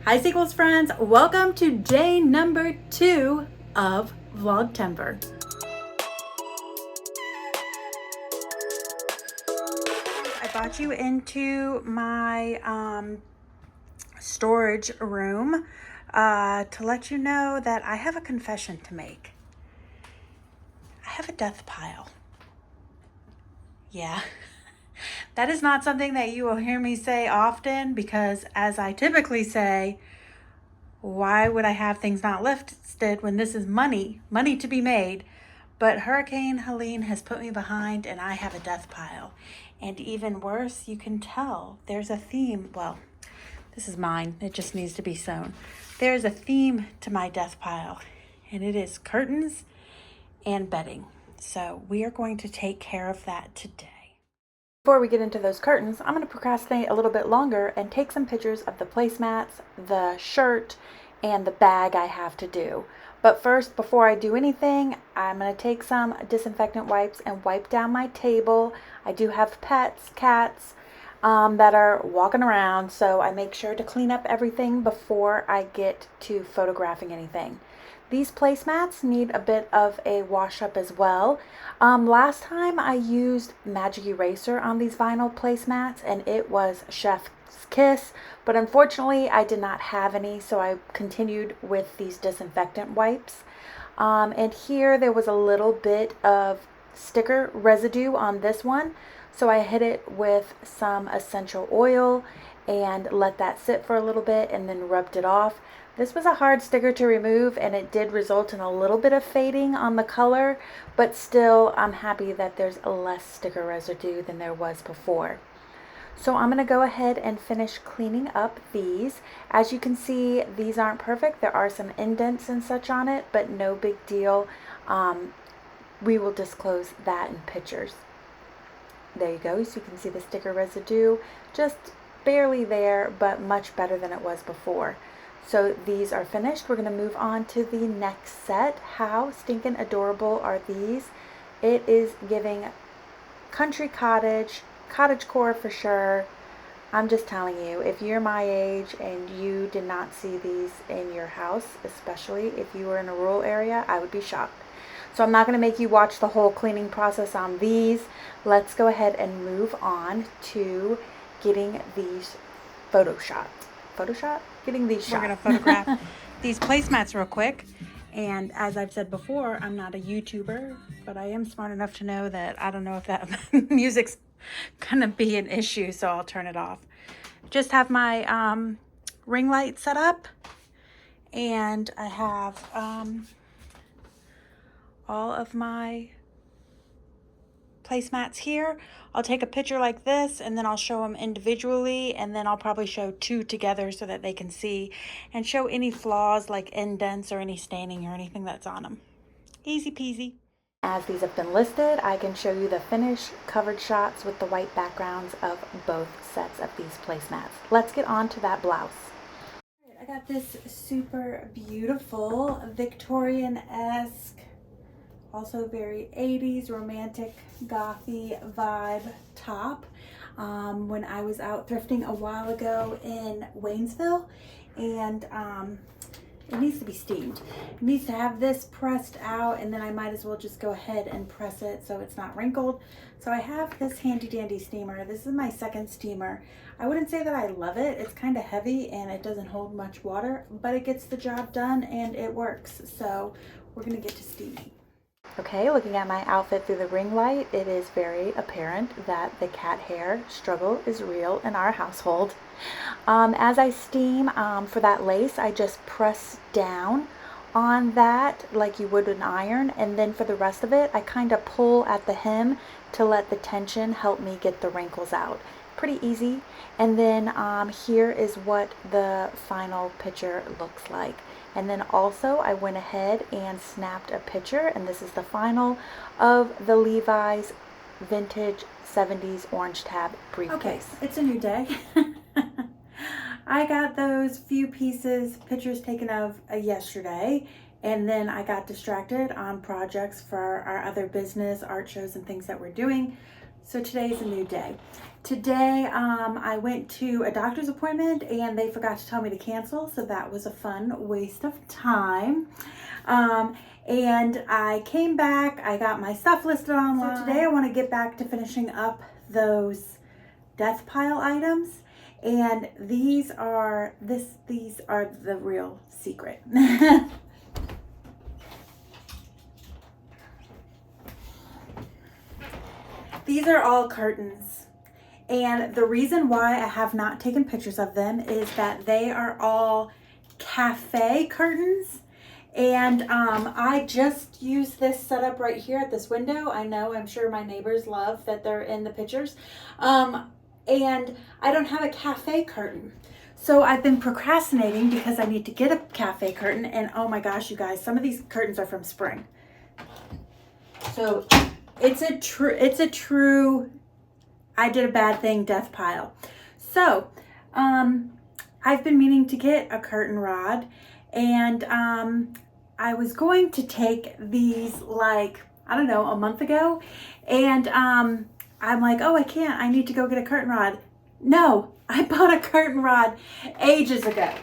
Hi Sequels friends, welcome to day number 2 of Vlogvember. I brought you into my storage room to let you know that I have a confession to make. I have a death pile. Yeah. That is not something that you will hear me say often because, as I typically say, why would I have things not listed when this is money to be made? But Hurricane Helene has put me behind and I have a death pile. And even worse, you can tell there's a theme. Well, this is mine. It just needs to be sewn. There's a theme to my death pile, and it is curtains and bedding. So we are going to take care of that today. Before we get into those curtains, I'm going to procrastinate a little bit longer and take some pictures of the placemats, the shirt, and the bag I have to do. But first, before I do anything, I'm going to take some disinfectant wipes and wipe down my table. I do have pets, cats, that are walking around, so I make sure to clean up everything before I get to photographing anything. These placemats need a bit of a wash up as well. Last time I used Magic Eraser on these vinyl placemats and it was chef's kiss, but unfortunately I did not have any, so I continued with these disinfectant wipes. And here there was a little bit of sticker residue on this one, so I hit it with some essential oil and let that sit for a little bit and then rubbed it off. This was a hard sticker to remove and it did result in a little bit of fading on the color, but still I'm happy that there's less sticker residue than there was before. So I'm going to go ahead and finish cleaning up these. As you can see, these aren't perfect. There are some indents and such on it, but no big deal. We will disclose that in pictures. There you go. So you can see the sticker residue, just barely there, but much better than it was before. So these are finished. We're going to move on to the next set. How stinking adorable are these? It is giving country cottage, cottagecore for sure. I'm just telling you, if you're my age and you did not see these in your house, especially if you were in a rural area, I would be shocked. So I'm not going to make you watch the whole cleaning process on these. Let's go ahead and move on to getting these getting these shots. We're going to photograph these placemats real quick. And as I've said before, I'm not a YouTuber, but I am smart enough to know that I don't know if that music's going to be an issue, so I'll turn it off. Just have my ring light set up, and I have all of my placemats here. I'll take a picture like this and then I'll show them individually, and then I'll probably show two together so that they can see and show any flaws like indents or any staining or anything that's on them. Easy peasy. As these have been listed, I can show you the finished covered shots with the white backgrounds of both sets of these placemats. Let's get on to that blouse. I got this super beautiful Victorian-esque, also very 80s romantic gothy vibe top when I was out thrifting a while ago in Waynesville, and it needs to be steamed. It needs to have this pressed out, and then I might as well just go ahead and press it so it's not wrinkled. So I have this handy dandy steamer. This is my second steamer. I wouldn't say that I love it. It's kind of heavy and it doesn't hold much water, but it gets the job done and it works. So we're gonna get to steaming. Okay, looking at my outfit through the ring light, it is very apparent that the cat hair struggle is real in our household. As I steam for that lace, I just press down on that like you would an iron, and then for the rest of it, I kind of pull at the hem to let the tension help me get the wrinkles out. Pretty easy. And then here is what the final picture looks like. And then also I went ahead and snapped a picture, and this is the final of the Levi's vintage 70s orange tab briefcase. Okay, it's a new day. I got those few pictures taken of yesterday, and then I got distracted on projects for our other business, art shows and things that we're doing. So today is a new day. Today I went to a doctor's appointment and they forgot to tell me to cancel, so that was a fun waste of time. And I came back, I got my stuff listed online. So today I want to get back to finishing up those death pile items, and these are the real secret. These are all curtains, and the reason why I have not taken pictures of them is that they are all cafe curtains, and I just used this setup right here at this window. I'm sure my neighbors love that they're in the pictures, and I don't have a cafe curtain. So I've been procrastinating because I need to get a cafe curtain, and oh my gosh, you guys, some of these curtains are from spring. So it's a true I did a bad thing death pile. So I've been meaning to get a curtain rod, and I was going to take these, like, I don't know, a month ago, and I'm like, oh, I can't, I need to go get a curtain rod. No, I bought a curtain rod ages ago.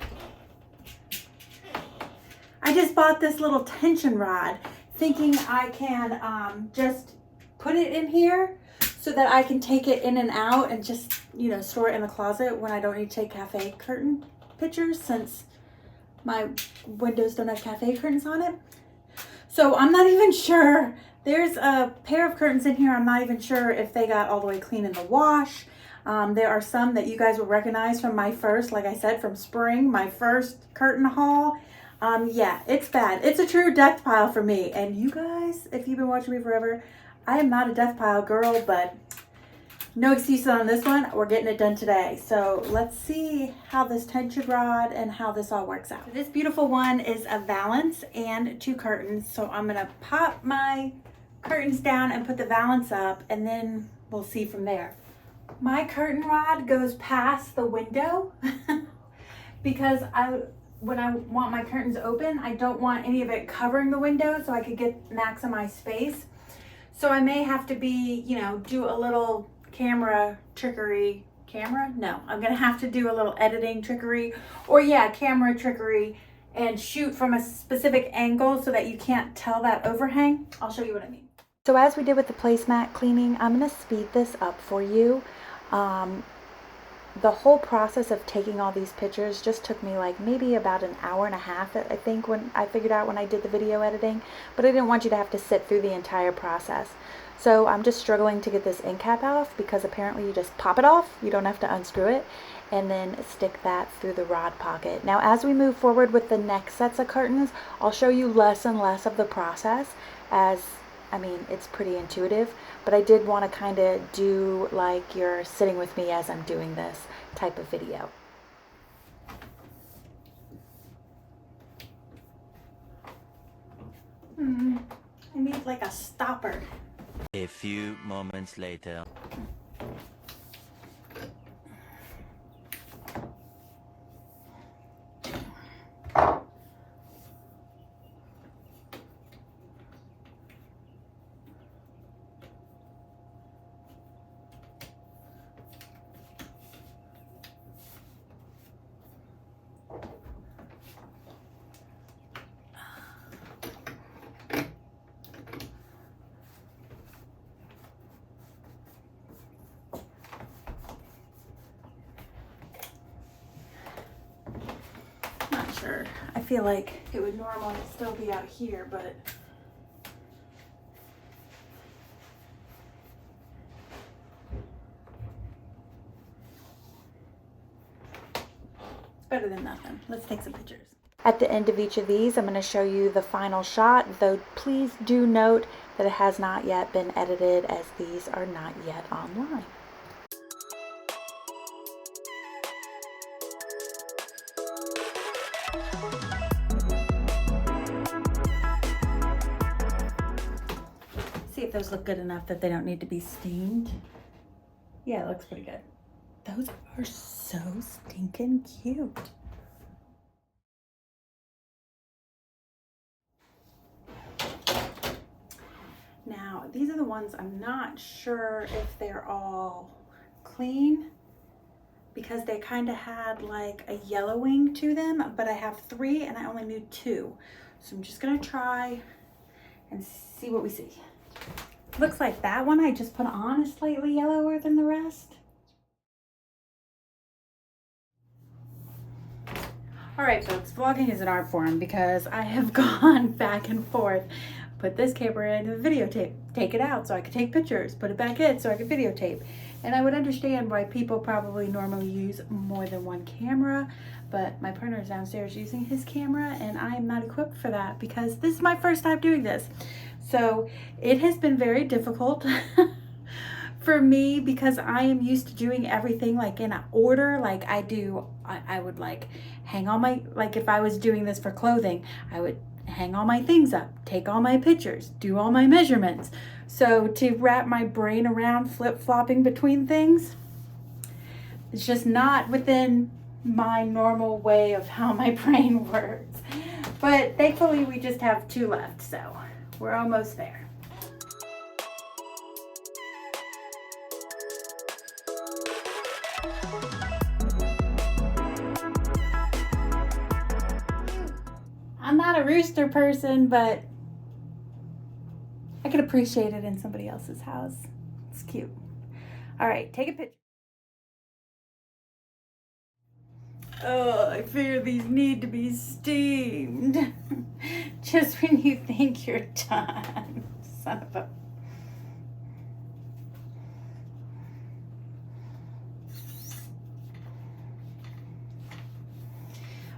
I just bought this little tension rod thinking I can just put it in here so that I can take it in and out and just, you know, store it in the closet when I don't need to take cafe curtain pictures, since my windows don't have cafe curtains on it. So I'm not even sure. There's a pair of curtains in here. I'm not even sure if they got all the way clean in the wash. There are some that you guys will recognize from my first, like I said, from spring, my first curtain haul. Yeah, it's bad. It's a true death pile for me. And you guys, if you've been watching me forever, I am not a death pile girl, but no excuses on this one. We're getting it done today. So let's see how this tension rod and how this all works out. This beautiful one is a valance and 2 curtains. So I'm gonna pop my curtains down and put the valance up, and then we'll see from there. My curtain rod goes past the window because when I want my curtains open, I don't want any of it covering the window, so I could maximize space. So I may have to do a little camera trickery. No, I'm gonna have to do a little editing trickery, or camera trickery, and shoot from a specific angle so that you can't tell that overhang. I'll show you what I mean. So as we did with the placemat cleaning, I'm gonna speed this up for you. The whole process of taking all these pictures just took me like maybe about an hour and a half, I think, when I figured out when I did the video editing, but I didn't want you to have to sit through the entire process. So I'm just struggling to get this end cap off, because apparently you just pop it off, you don't have to unscrew it, and then stick that through the rod pocket. Now as we move forward with the next sets of curtains, I'll show you less and less of the process, as it's pretty intuitive, but I did want to kind of do like you're sitting with me as I'm doing this type of video. I need like a stopper. A few moments later. I feel like it would normally still be out here, but it's better than nothing. Let's take some pictures. At the end of each of these, I'm going to show you the final shot, though please do note that it has not yet been edited, as these are not yet online. See if those look good enough that they don't need to be steamed. Yeah, it looks pretty good. Those are so stinking cute. Now, Now, these are the ones I'm not sure if they're all clean because they kind of had like a yellowing to them, but I have 3 and I only need 2. So I'm just gonna try and see what we see. Looks like that one I just put on is slightly yellower than the rest. All right, folks, vlogging is an art form because I have gone back and forth. Put this camera in the videotape, take it out so I could take pictures, put it back in so I could videotape. And I would understand why people probably normally use more than one camera, but my partner is downstairs using his camera and I am not equipped for that because this is my first time doing this. So it has been very difficult for me because I am used to doing everything like in an order. Like I would like hang all my, like if I was doing this for clothing, I would hang all my things up, take all my pictures, do all my measurements. So to wrap my brain around flip-flopping between things, it's just not within my normal way of how my brain works. But thankfully we just have 2 left, so we're almost there. I'm not a rooster person, but I could appreciate it in somebody else's house. It's cute. All right, take a picture. Oh, I fear these need to be steamed. Just when you think you're done. Son of a...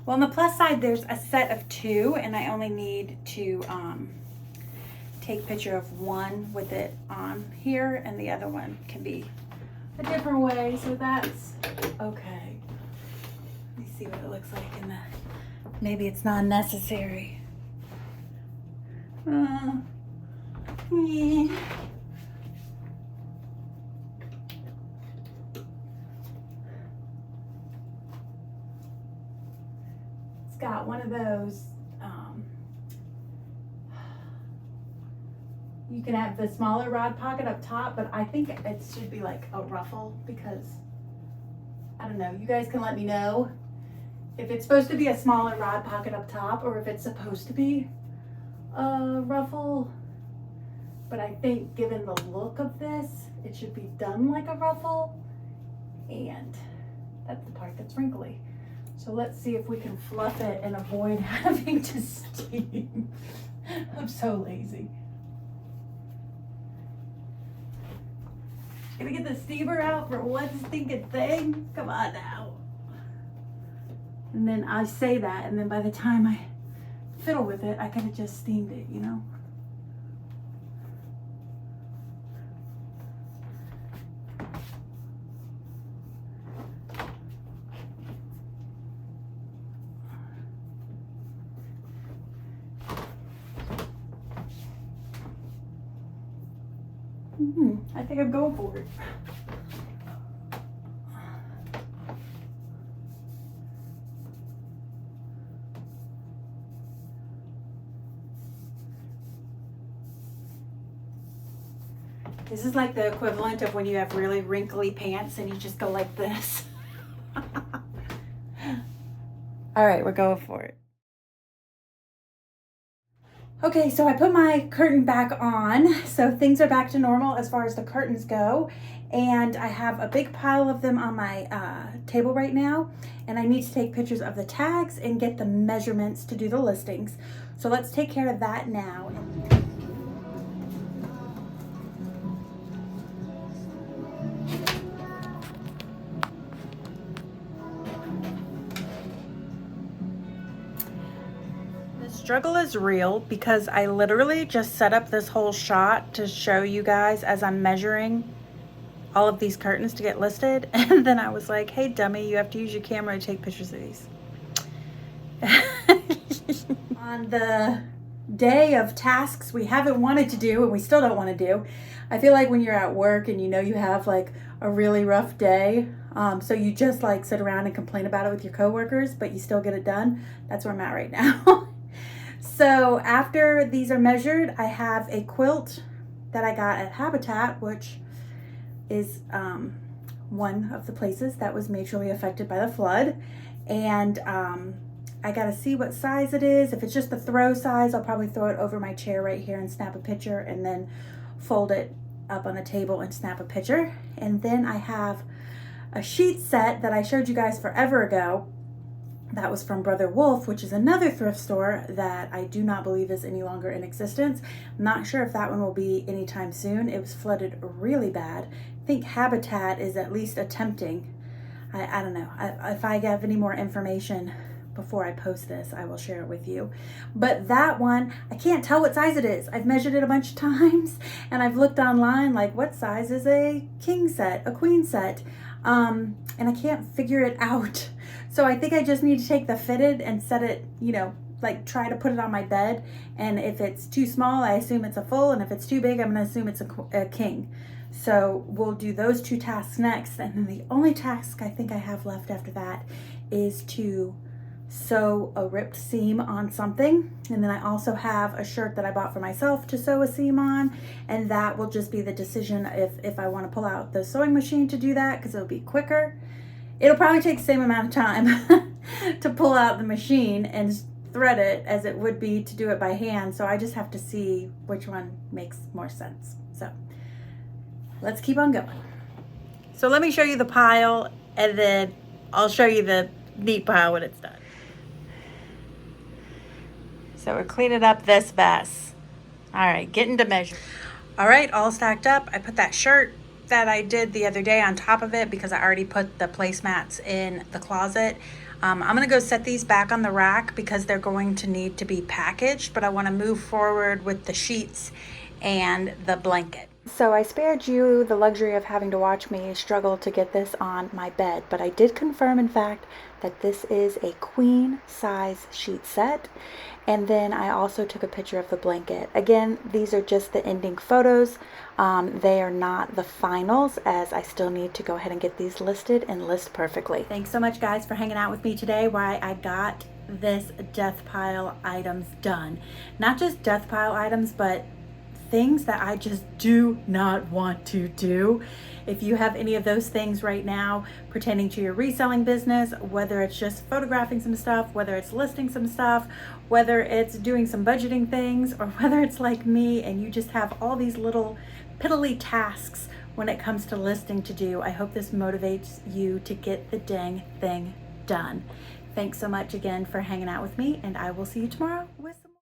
Well, on the plus side, there's a set of 2, and I only need to take a picture of one with it on here, and the other one can be a different way, so that's okay. Let me see what it looks like in the... Maybe it's not necessary. Yeah. Got one of those, you can have the smaller rod pocket up top, but I think it should be like a ruffle because, I don't know, you guys can let me know if it's supposed to be a smaller rod pocket up top or if it's supposed to be a ruffle. But I think given the look of this, it should be done like a ruffle, and that's the part that's wrinkly. So let's see if we can fluff it and avoid having to steam. I'm so lazy. Gonna get the steamer out for one stinking thing? Come on now. And then I say that, and then by the time I fiddle with it, I could have just steamed it, you know? I think I'm going for it. This is like the equivalent of when you have really wrinkly pants and you just go like this. All right, we're going for it. Okay, so I put my curtain back on, so things are back to normal as far as the curtains go, and I have a big pile of them on my table right now, and I need to take pictures of the tags and get the measurements to do the listings. So let's take care of that now. Struggle is real because I literally just set up this whole shot to show you guys as I'm measuring all of these curtains to get listed, and then I was like, hey dummy, you have to use your camera to take pictures of these. On the day of tasks we haven't wanted to do and we still don't want to do, I feel like when you're at work and you know you have like a really rough day, so you just like sit around and complain about it with your coworkers, but you still get it done. That's where I'm at right now. So after these are measured, I have a quilt that I got at Habitat, which is one of the places that was majorly affected by the flood. And I gotta see what size it is. If it's just the throw size, I'll probably throw it over my chair right here and snap a picture, and then fold it up on a table and snap a picture. And then I have a sheet set that I showed you guys forever ago. That was from Brother Wolf, which is another thrift store that I do not believe is any longer in existence. I'm not sure if that one will be anytime soon. It was flooded really bad. I think Habitat is at least attempting. I don't know. If I have any more information before I post this, I will share it with you. But that one, I can't tell what size it is. I've measured it a bunch of times, and I've looked online like, what size is a king set, a queen set? And I can't figure it out. So I think I just need to take the fitted and set it, you know, like try to put it on my bed. And if it's too small, I assume it's a full. And if it's too big, I'm going to assume it's a king. So we'll do those two tasks next. And then the only task I think I have left after that is to sew a ripped seam on something. And then I also have a shirt that I bought for myself to sew a seam on, and that will just be the decision if I want to pull out the sewing machine to do that, because it'll be quicker. It'll probably take the same amount of time to pull out the machine and thread it as it would be to do it by hand. So I just have to see which one makes more sense. So let's keep on going. So let me show you the pile, and then I'll show you the neat pile when it's done. So we're cleaning up this mess. All right, getting to measure. All right, all stacked up. I put that shirt that I did the other day on top of it because I already put the placemats in the closet. I'm gonna go set these back on the rack because they're going to need to be packaged, but I wanna move forward with the sheets and the blanket. So I spared you the luxury of having to watch me struggle to get this on my bed, but I did confirm, in fact, that this is a queen size sheet set. And then I also took a picture of the blanket. Again, these are just the ending photos. They are not the finals, as I still need to go ahead and get these listed and list perfectly. Thanks so much, guys, for hanging out with me today while I got this death pile items done. Not just death pile items, but things that I just do not want to do. If you have any of those things right now pertaining to your reselling business, whether it's just photographing some stuff, whether it's listing some stuff, whether it's doing some budgeting things, or whether it's like me and you just have all these little piddly tasks when it comes to listing to do, I hope this motivates you to get the dang thing done. Thanks so much again for hanging out with me, and I will see you tomorrow with